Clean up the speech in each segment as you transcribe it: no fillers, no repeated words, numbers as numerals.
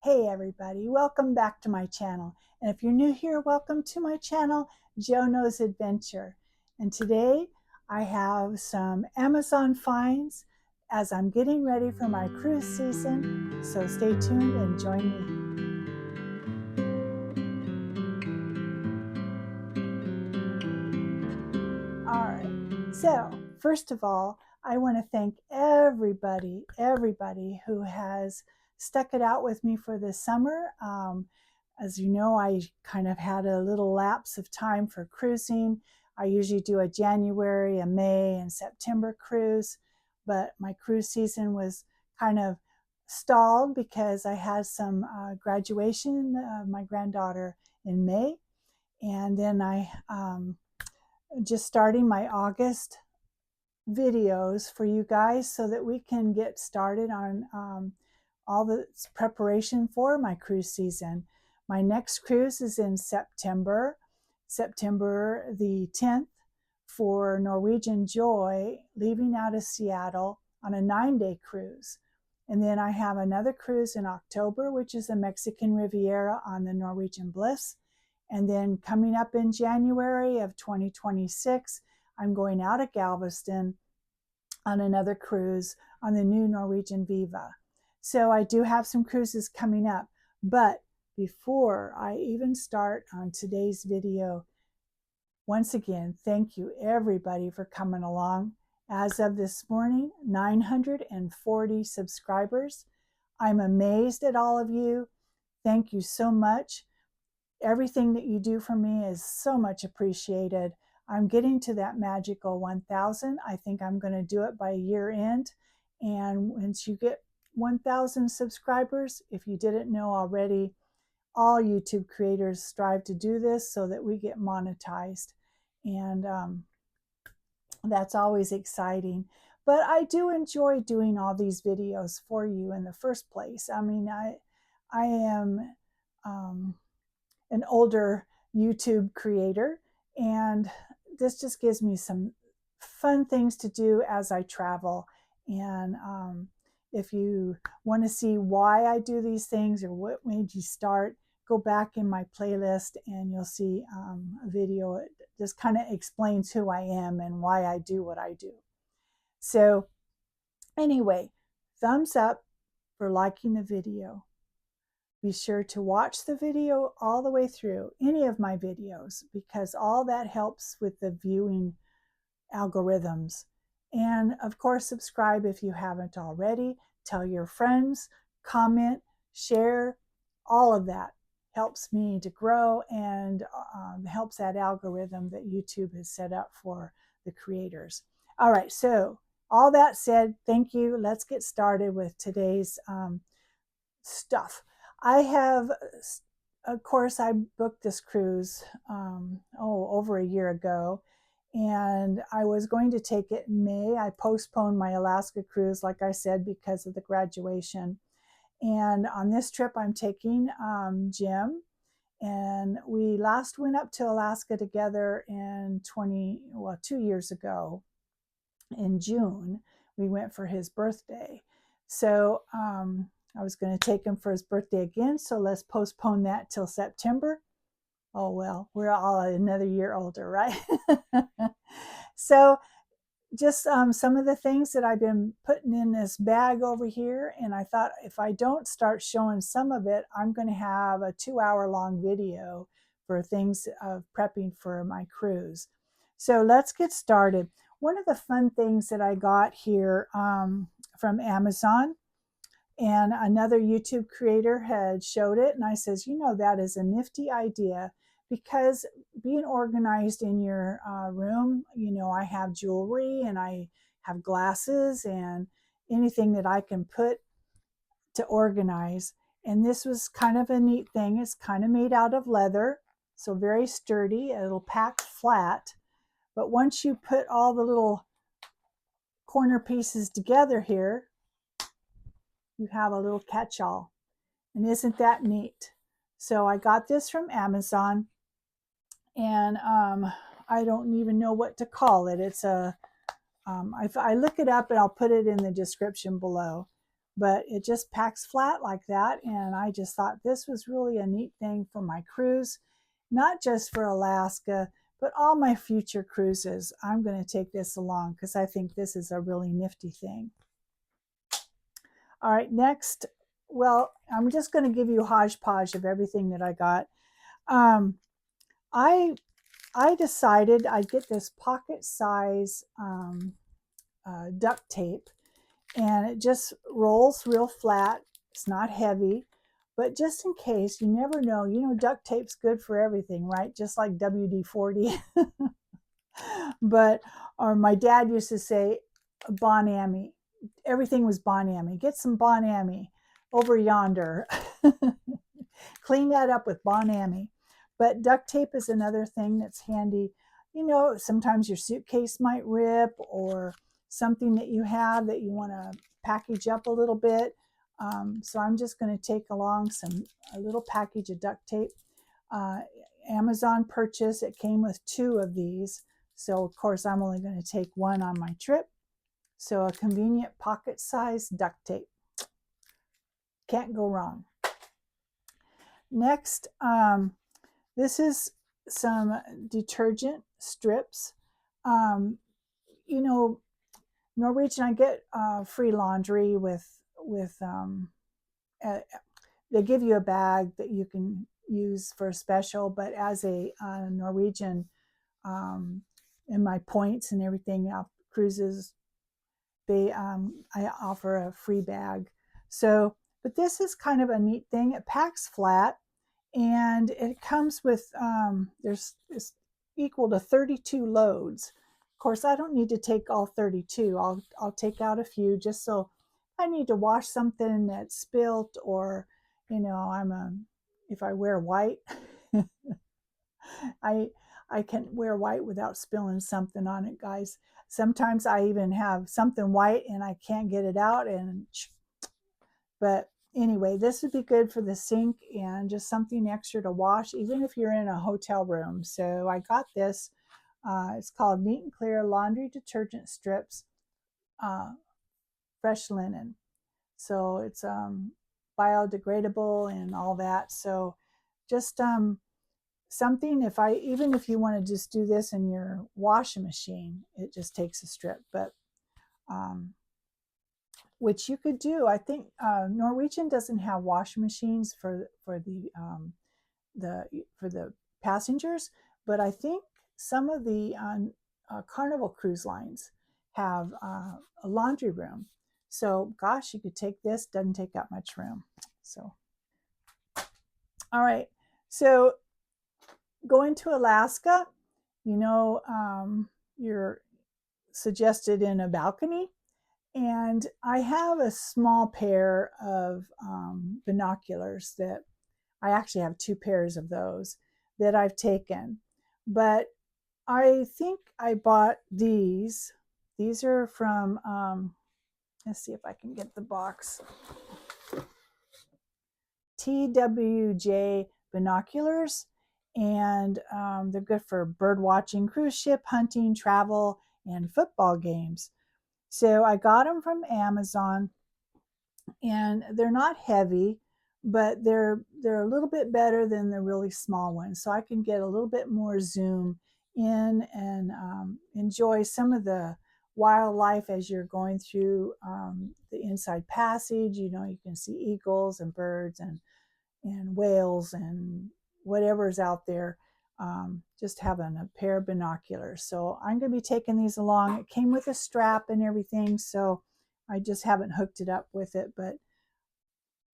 Hey everybody, welcome back to my channel. And if you're new here, welcome to my channel, Jo Knows Adventure. And today I have some Amazon finds as I'm getting ready for my cruise season. So stay tuned and join me. All right, so first of all, I want to thank everybody who has stuck it out with me for this summer. As you know, I kind of had a little lapse of time for cruising. I usually do a January, a May, and September cruise, but my cruise season was kind of stalled because I had some graduation of my granddaughter in May, and then I just starting my August videos for you guys so that we can get started on all the preparation for my cruise season. My next cruise is in September the 10th for Norwegian Joy, leaving out of Seattle on a 9-day cruise. And then I have another cruise in October, which is the Mexican Riviera on the Norwegian Bliss. And then coming up in January of 2026, I'm going out of Galveston on another cruise on the new Norwegian Viva. So I do have some cruises coming up. But before I even start on today's video, once again, thank you everybody for coming along. As of this morning, 940 subscribers. I'm amazed at all of you. Thank you so much. Everything that you do for me is so much appreciated. I'm getting to that magical 1,000. I think I'm going to do it by year end. And once you get 1,000 subscribers, if you didn't know already, all YouTube creators strive to do this so that we get monetized. And that's always exciting. But I do enjoy doing all these videos for you in the first place. I mean, I am an older YouTube creator, and this just gives me some fun things to do as I travel. And if you want to see why I do these things or what made you start, go back in my playlist and you'll see a video. It just kind of explains who I am and why I do what I do. So anyway, thumbs up for liking the video. Be sure to watch the video all the way through, any of my videos, because all that helps with the viewing algorithms. And of course, subscribe if you haven't already. Tell your friends, comment, share. All of that helps me to grow and helps that algorithm that YouTube has set up for the creators. All right, so all that said, thank you. Let's get started with today's stuff. I have, of course, I booked this cruise over a year ago, and I was going to take it in May. I postponed my Alaska cruise, like I said, because of the graduation. And on this trip, I'm taking Jim, and we last went up to Alaska together in 2 years ago. In June, we went for his birthday. So I was going to take him for his birthday again, so let's postpone that till September. Oh, well, we're all another year older, right? So just some of the things that I've been putting in this bag over here, and I thought if I don't start showing some of it, I'm going to have a 2-hour-long video for things of prepping for my cruise. So let's get started. One of the fun things that I got here from Amazon, and another YouTube creator had showed it, and I says, you know, that is a nifty idea, because being organized in your room, you know, I have jewelry and I have glasses and anything that I can put to organize. And this was kind of a neat thing. It's kind of made out of leather, so very sturdy. It'll pack flat. But once you put all the little corner pieces together here, you have a little catch-all. And isn't that neat? So I got this from Amazon, and I don't even know what to call it. It's a, if I look it up, and I'll put it in the description below. but it just packs flat like that. And I just thought this was really a neat thing for my cruise, not just for Alaska, but all my future cruises. I'm going to take this along because I think this is a really nifty thing. All right, next, well, I'm just going to give you a hodgepodge of everything that I got. I decided I'd get this pocket size duct tape, and it just rolls real flat. It's not heavy, but just in case, you never know. You know, duct tape's good for everything, right? Just like WD-40. But, or my dad used to say, Bon-Ami. Everything was Bon-Ami. Get some Bon-Ami over yonder. Clean that up with Bon-Ami. But duct tape is another thing that's handy. You know, sometimes your suitcase might rip, or something that you have that you want to package up a little bit. So I'm just going to take along a little package of duct tape. Amazon purchase, it came with 2 of these. So of course I'm only going to take 1 on my trip. So a convenient pocket size duct tape. Can't go wrong. Next, this is some detergent strips. You know, Norwegian, I get free laundry they give you a bag that you can use for a special, but as a Norwegian, in my points and everything, cruises, I offer a free bag. So, but this is kind of a neat thing. It packs flat, and it comes with it's equal to 32 loads. Of course, I don't need to take all 32. I'll take out a few just so I need to wash something that's spilt, or you know, if I wear white, I can wear white without spilling something on it, guys. Sometimes I even have something white and I can't get it out, but anyway, this would be good for the sink and just something extra to wash, even if you're in a hotel room. So I got this. It's called Neat and Clear Laundry Detergent Strips, Fresh Linen. So it's biodegradable and all that. So just something, even if you want to just do this in your washing machine, it just takes a strip. But which you could do. I think Norwegian doesn't have washing machines for the passengers, but I think some of the Carnival cruise lines have a laundry room. So gosh, you could take this, doesn't take up much room. So all right, so going to Alaska, you know, you're suggested in a balcony. And I have a small pair of binoculars that I actually have 2 pairs of those that I've taken. But I think I bought these. These are from, let's see if I can get the box. TWJ Binoculars. And they're good for bird watching, cruise ship hunting, travel, and football games. So I got them from Amazon, and they're not heavy, but they're a little bit better than the really small ones. So I can get a little bit more zoom in and enjoy some of the wildlife as you're going through the inside passage. You know, you can see eagles and birds and whales and whatever's out there. Just having a pair of binoculars. So I'm going to be taking these along. It came with a strap and everything, so I just haven't hooked it up with it. But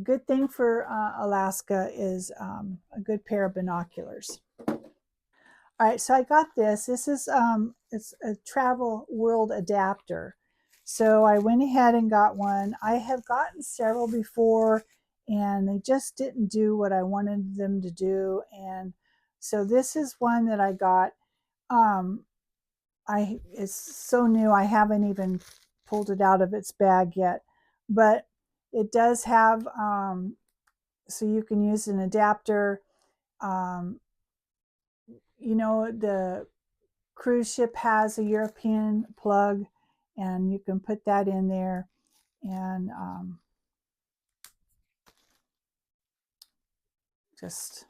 good thing for Alaska is a good pair of binoculars. All right, so I got this. This is it's a Travel World adapter. So I went ahead and got one. I have gotten several before, and they just didn't do what I wanted them to do. And so this is one that I got. It's so new, I haven't even pulled it out of its bag yet. But it does have, so you can use an adapter. You know, the cruise ship has a European plug, and you can put that in there. And just,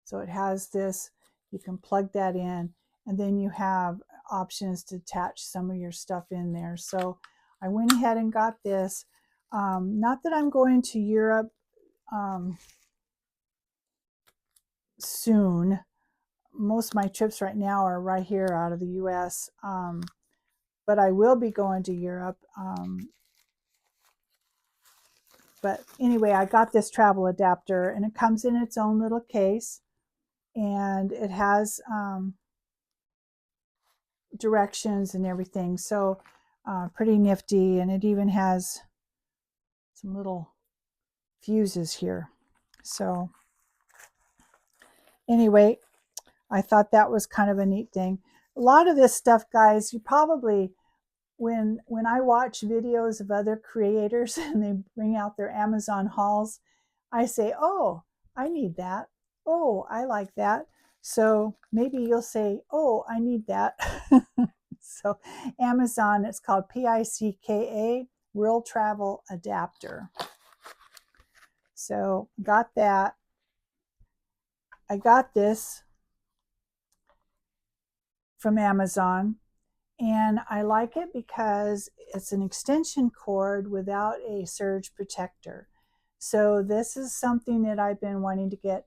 so it has this, you can plug that in, and then you have options to attach some of your stuff in there. So I went ahead and got this. Not that I'm going to Europe soon. Most of my trips right now are right here out of the US, but I will be going to Europe. But anyway, I got this travel adapter, and it comes in its own little case, and it has directions and everything. So pretty nifty, and it even has some little fuses here. So anyway, I thought that was kind of a neat thing. A lot of this stuff, guys, you probably, when I watch videos of other creators and they bring out their Amazon hauls, I say, oh, I need that. Oh, I like that. So maybe you'll say, oh, I need that. So Amazon, it's called Picka, World Travel Adapter. So got that. I got this from Amazon, and I like it because it's an extension cord without a surge protector. So this is something that I've been wanting to get.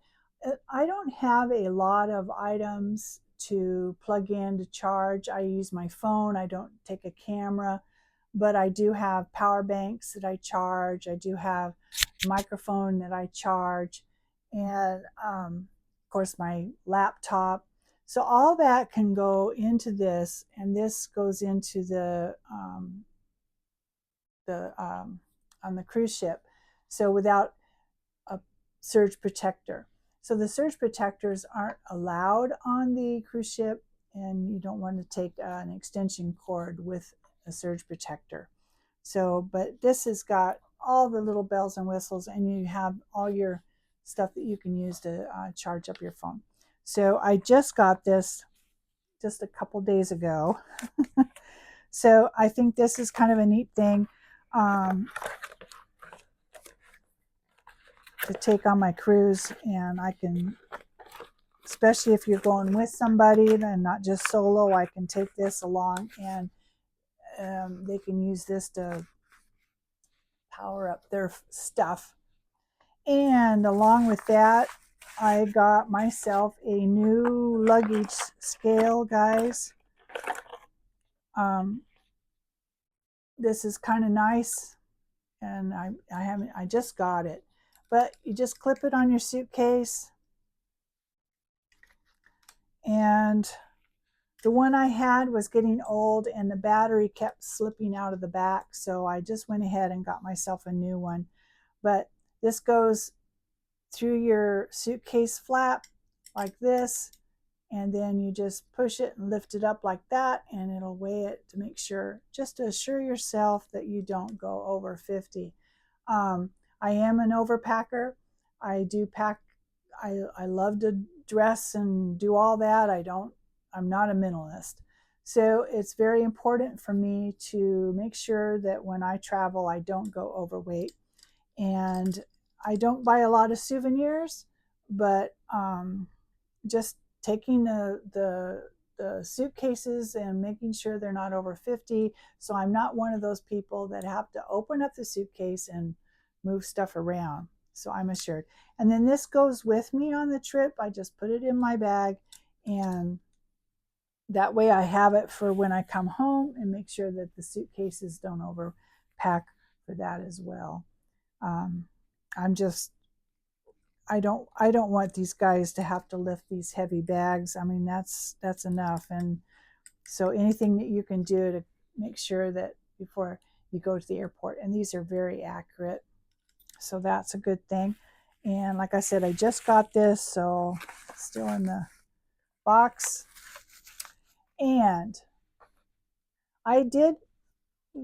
I don't have a lot of items to plug in to charge. I use my phone. I don't take a camera, but I do have power banks that I charge. I do have a microphone that I charge, and of course my laptop. So all that can go into this, and this goes into on the cruise ship. So without a surge protector. So the surge protectors aren't allowed on the cruise ship, and you don't want to take an extension cord with a surge protector. So, but this has got all the little bells and whistles, and you have all your stuff that you can use to charge up your phone. So I just got this just a couple days ago. So I think this is kind of a neat thing to take on my cruise, and I can, especially if you're going with somebody and not just solo, I can take this along, and they can use this to power up their stuff. And along with that, I got myself a new luggage scale, guys. This is kind of nice, and I just got it, but you just clip it on your suitcase. And the one I had was getting old, and the battery kept slipping out of the back, so I just went ahead and got myself a new one. But this goes through your suitcase flap like this, and then you just push it and lift it up like that, and it'll weigh it to make sure, just to assure yourself that you don't go over 50. I am an overpacker. I do pack. I love to dress and do all that. I'm not a minimalist. So it's very important for me to make sure that when I travel, I don't go overweight. And I don't buy a lot of souvenirs, but just taking the suitcases and making sure they're not over 50. So I'm not one of those people that have to open up the suitcase and move stuff around. So I'm assured. And then this goes with me on the trip. I just put it in my bag, and that way I have it for when I come home, and make sure that the suitcases don't overpack for that as well. I don't want these guys to have to lift these heavy bags. I mean, that's enough. And so anything that you can do to make sure that before you go to the airport, and these are very accurate, so that's a good thing. And like I said, I just got this, so still in the box. And I did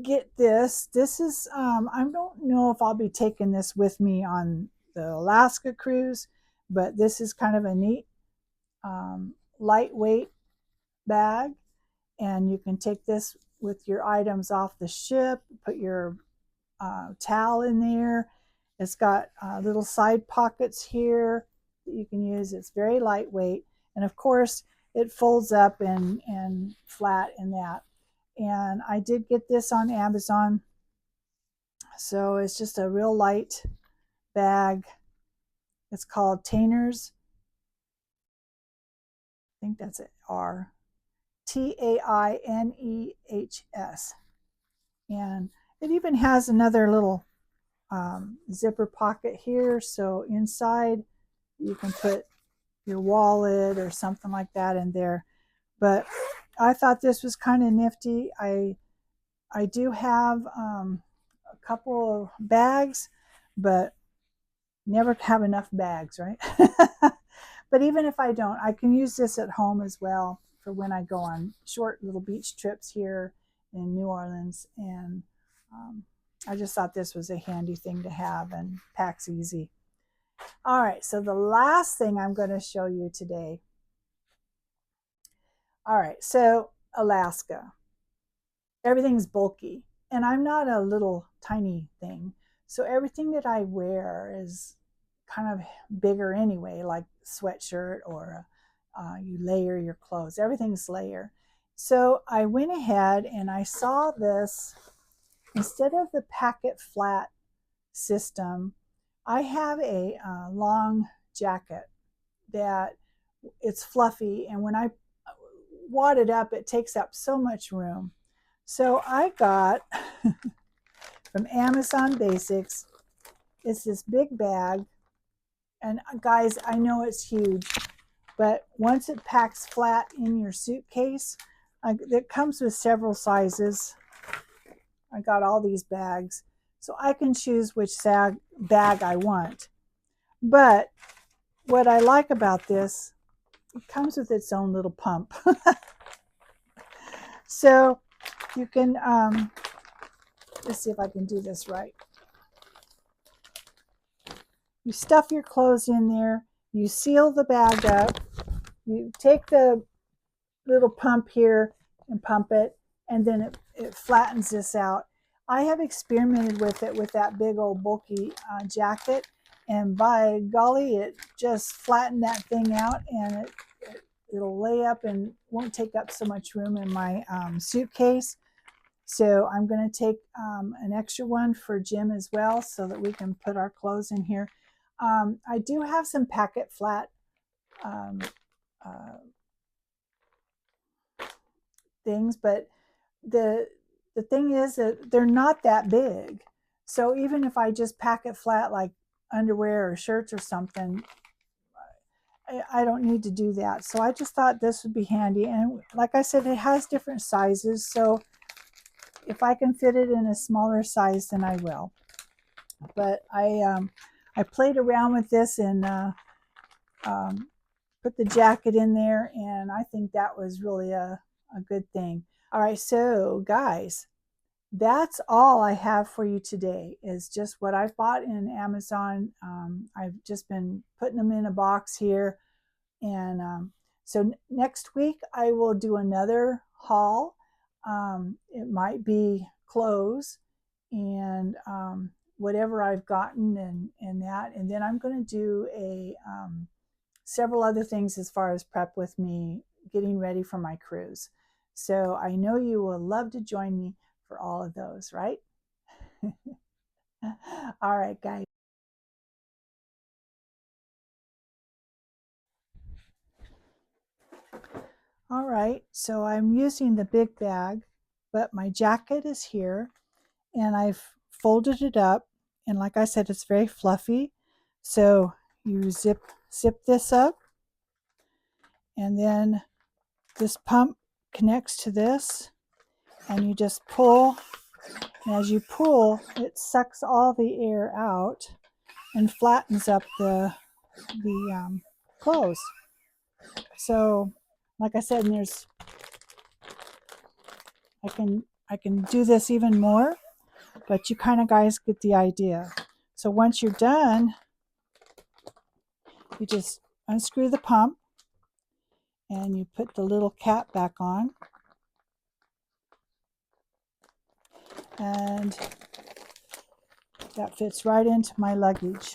get this. This is I don't know if I'll be taking this with me on the Alaska cruise, but this is kind of a neat lightweight bag, and you can take this with your items off the ship, put your towel in there, It's got little side pockets here that you can use. It's very lightweight. And of course, it folds up and flat in that. And I did get this on Amazon. So it's just a real light bag. It's called Tainehs. I think that's it. Tainehs. And it even has another little zipper pocket here. So inside you can put your wallet or something like that in there. But I thought this was kind of nifty. I do have a couple of bags, but never have enough bags, right? But even if I don't, I can use this at home as well for when I go on short little beach trips here in New Orleans. And I just thought this was a handy thing to have and packs easy. All right, so the last thing I'm going to show you today. All right, so Alaska. Everything's bulky, and I'm not a little tiny thing. So everything that I wear is kind of bigger anyway, like sweatshirt or you layer your clothes. Everything's layer. So I went ahead and I saw this. Instead of the packet flat system, I have a long jacket that it's fluffy, and when I wad it up, it takes up so much room. So I got from Amazon Basics, it's this big bag. And guys, I know it's huge, but once it packs flat in your suitcase, it comes with several sizes. I got all these bags, so I can choose which bag I want. But what I like about this, it comes with its own little pump. So you can, let's see if I can do this right. You stuff your clothes in there, you seal the bag up, you take the little pump here and pump it, and then it flattens this out. I have experimented with it with that big old bulky jacket, and by golly, it just flattened that thing out, and it'll lay up and won't take up so much room in my suitcase. So I'm going to take an extra one for Jim as well so that we can put our clothes in here. I do have some packet flat things, but the thing is that they're not that big. So even if I just pack it flat like underwear or shirts or something, I don't need to do that. So I just thought this would be handy. And like I said, it has different sizes. So if I can fit it in a smaller size, then I will. But I played around with this and put the jacket in there, and I think that was really a good thing. All right, so guys, that's all I have for you today is just what I've bought in Amazon. I've just been putting them in a box here. And so next week I will do another haul. It might be clothes and whatever I've gotten and that. And then I'm going to do several other things as far as prep with me getting ready for my cruise. So I know you will love to join me for all of those, right? All right, guys. All right, so I'm using the big bag, but my jacket is here, and I've folded it up, and like I said, it's very fluffy. So you zip this up, and then this pump connects to this, and you just pull. And as you pull, it sucks all the air out and flattens up the clothes. So, like I said, and I can do this even more, but you kind of guys get the idea. So once you're done, you just unscrew the pump and you put the little cap back on. And That fits right into my luggage.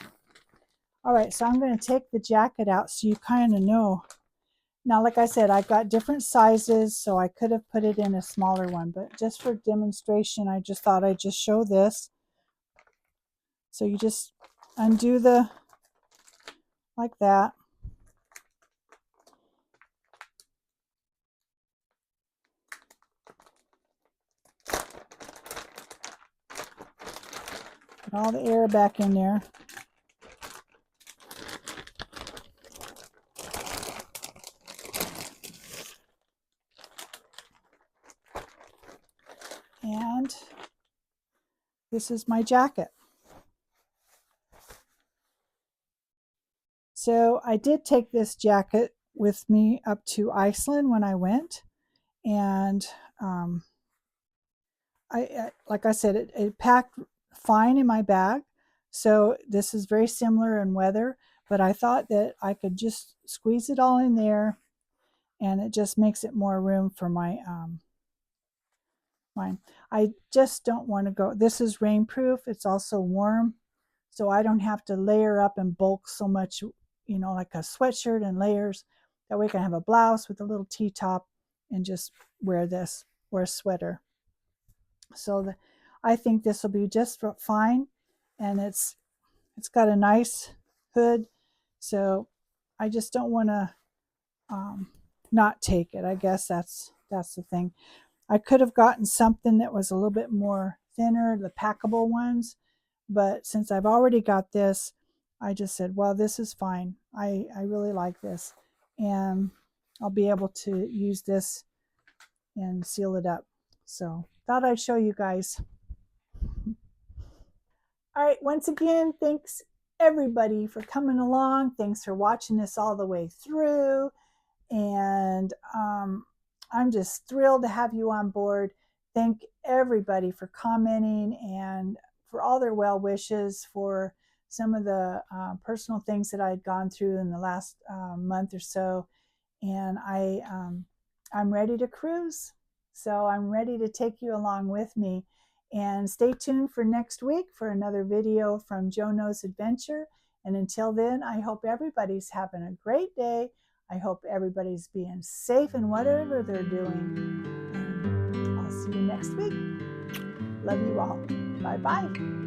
All right, so I'm going to take the jacket out so you kind of know. Now, like I said, I've got different sizes, so I could have put it in a smaller one, but just for demonstration, I just thought I'd just show this. So you just undo the, like that. Put all the air back in there. And this is my jacket. So I did take this jacket with me up to Iceland when I went, and like I said, it packed fine in my bag. So this is very similar in weather, but I thought that I could just squeeze it all in there, and it just makes it more room for my mine. I just don't want to go. This is rainproof. It's also warm, so I don't have to layer up and bulk so much, you know, like a sweatshirt and layers. That way I can have a blouse with a little T-top and just wear this, or a sweater. So I think this will be just fine, and it's got a nice hood, so I just don't want to not take it. I guess that's the thing. I could have gotten something that was a little bit more thinner, the packable ones, but since I've already got this, I just said, well, this is fine. I really like this, and I'll be able to use this and seal it up. So thought I'd show you guys. All right, once again, thanks everybody for coming along. Thanks for watching this all the way through. And I'm just thrilled to have you on board. Thank everybody for commenting and for all their well wishes for some of the personal things that I had gone through in the last month or so. And I'm ready to cruise. So I'm ready to take you along with me. And stay tuned for next week for another video from Jono's Adventure. And until then, I hope everybody's having a great day. I hope everybody's being safe in whatever they're doing. And I'll see you next week. Love you all. Bye-bye.